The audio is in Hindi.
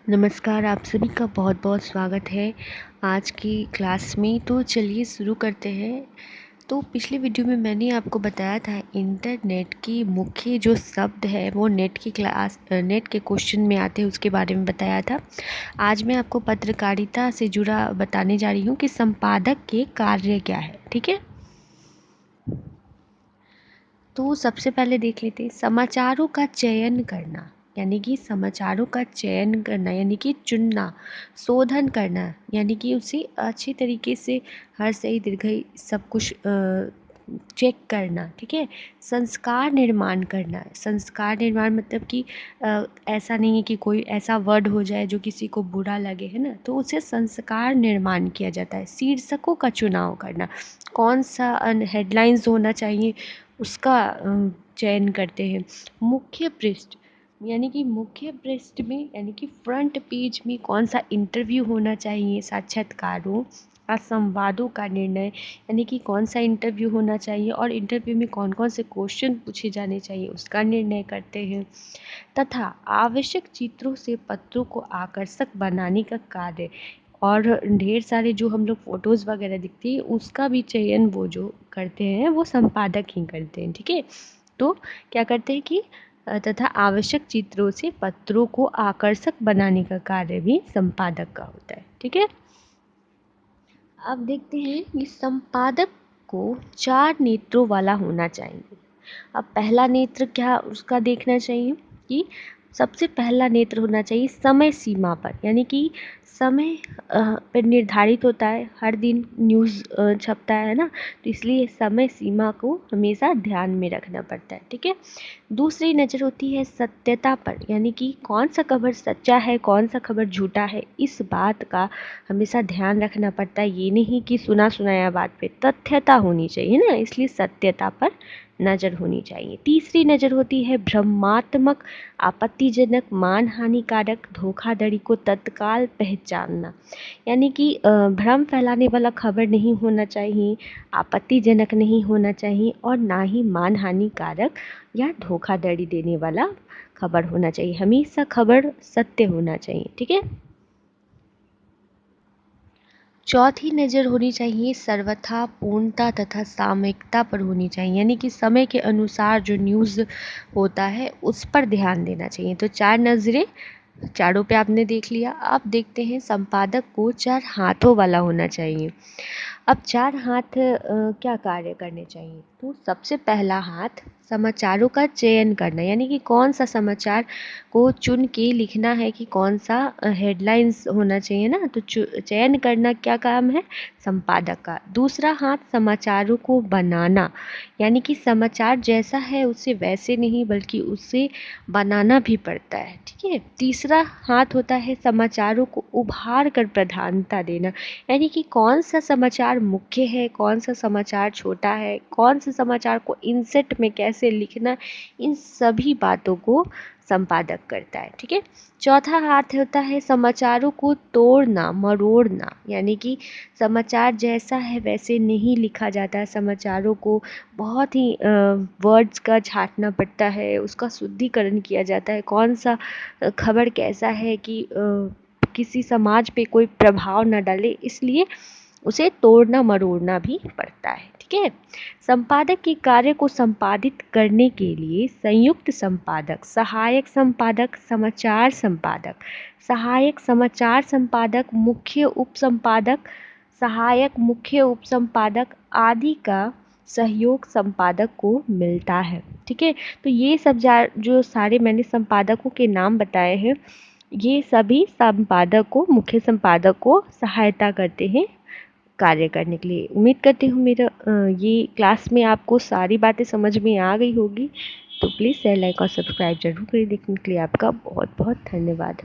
नमस्कार, आप सभी का बहुत बहुत स्वागत है आज की क्लास में। तो चलिए शुरू करते हैं। तो पिछले वीडियो में मैंने आपको बताया था इंटरनेट की मुख्य जो शब्द है वो नेट के क्वेश्चन में आते हैं, उसके बारे में बताया था। आज मैं आपको पत्रकारिता से जुड़ा बताने जा रही हूँ कि संपादक के कार्य क्या है। ठीक है, तो सबसे पहले देख लेते हैं समाचारों का चयन करना, यानी कि समाचारों का चयन करना यानी कि चुनना, शोधन करना यानी कि उसे अच्छी तरीके से हर सही दीर्घई सब कुछ चेक करना। ठीक है, संस्कार निर्माण करना। संस्कार निर्माण मतलब कि ऐसा नहीं है कि कोई ऐसा वर्ड हो जाए जो किसी को बुरा लगे, है ना, तो उसे संस्कार निर्माण किया जाता है। शीर्षकों का चुनाव करना, कौन सा हेडलाइंस होना चाहिए उसका चयन करते हैं। मुख्य पृष्ठ यानी कि मुख्य पृष्ठ में यानी कि फ्रंट पेज में कौन सा इंटरव्यू होना चाहिए, साक्षात्कारों का संवादों का निर्णय यानी कि कौन सा इंटरव्यू होना चाहिए और इंटरव्यू में कौन कौन से क्वेश्चन पूछे जाने चाहिए उसका निर्णय करते हैं। तथा आवश्यक चित्रों से पत्रों को आकर्षक बनाने का कार्य और ढेर सारे जो हम लोग फ़ोटोज़ वगैरह दिखती है उसका भी चयन वो जो करते हैं वो संपादक ही करते हैं। ठीक है, तो क्या करते हैं कि तथा आवश्यक चित्रों से पत्रों को आकर्षक बनाने का कार्य भी संपादक का होता है। ठीक है, अब देखते हैं कि संपादक को 4 नेत्रों वाला होना चाहिए। अब पहला नेत्र क्या उसका देखना चाहिए कि सबसे पहला नेत्र होना चाहिए समय सीमा पर, यानी कि समय पर निर्धारित होता है। हर दिन न्यूज़ छपता है ना, तो इसलिए समय सीमा को हमेशा ध्यान में रखना पड़ता है। ठीक है, दूसरी नज़र होती है सत्यता पर, यानी कि कौन सा खबर सच्चा है कौन सा खबर झूठा है, इस बात का हमेशा ध्यान रखना पड़ता है। ये नहीं कि सुना सुनाया बात पे तथ्यता होनी चाहिए ना, इसलिए सत्यता पर नज़र होनी चाहिए। तीसरी नज़र होती है भ्रमात्मक, आपत्तिजनक, मान हानिकारक, धोखाधड़ी को तत्काल पहचानना, यानी कि भ्रम फैलाने वाला खबर नहीं होना चाहिए, आपत्तिजनक नहीं होना चाहिए और ना ही मान हानिकारक या धोखाधड़ी देने वाला खबर होना चाहिए। हमेशा खबर सत्य होना चाहिए। ठीक है, चौथी नज़र होनी चाहिए सर्वथा, पूर्णता तथा सामयिकता पर होनी चाहिए, यानी कि समय के अनुसार जो न्यूज़ होता है उस पर ध्यान देना चाहिए। तो 4 नज़रें, चारों पे आपने देख लिया। अब देखते हैं संपादक को 4 हाथों वाला होना चाहिए। अब 4 हाथ क्या कार्य करने चाहिए, तो सबसे पहला हाथ समाचारों का चयन करना, यानी कि कौन सा समाचार को चुन के लिखना है कि कौन सा हेडलाइंस होना चाहिए ना, तो चयन करना क्या काम है संपादक का। दूसरा हाथ समाचारों को बनाना, यानी कि समाचार जैसा है उसे वैसे नहीं बल्कि उसे बनाना भी पड़ता है। ठीक है, तीसरा हाथ होता है समाचारों को उभार कर प्रधानता देना, यानी कि कौन सा समाचार मुख्य है कौन सा समाचार छोटा है, कौन से समाचार को इनसेट में कैसे लिखना, इन सभी बातों को संपादक करता है। ठीक है, चौथा हाथ होता है समाचारों को तोड़ना मरोड़ना, यानी कि समाचार जैसा है वैसे नहीं लिखा जाता है। समाचारों को बहुत ही वर्ड्स का छांटना पड़ता है, उसका शुद्धिकरण किया जाता है। कौन सा खबर कैसा है कि किसी समाज पे कोई प्रभाव न डाले, इसलिए उसे तोड़ना मरोड़ना भी पड़ता है। ठीक है, संपादक के कार्य को संपादित करने के लिए संयुक्त संपादक, सहायक संपादक, समाचार संपादक, सहायक समाचार संपादक, मुख्य उप संपादक, सहायक मुख्य उप संपादक आदि का सहयोग संपादक को मिलता है। ठीक है, तो ये सब जो सारे मैंने संपादकों के नाम बताए हैं, ये सभी संपादक को मुख्य संपादक को सहायता करते हैं कार्य करने के लिए। उम्मीद करती हूँ मेरा ये क्लास में आपको सारी बातें समझ में आ गई होगी। तो प्लीज़ शेयर लाइक और सब्सक्राइब जरूर करें। देखने के लिए आपका बहुत बहुत धन्यवाद।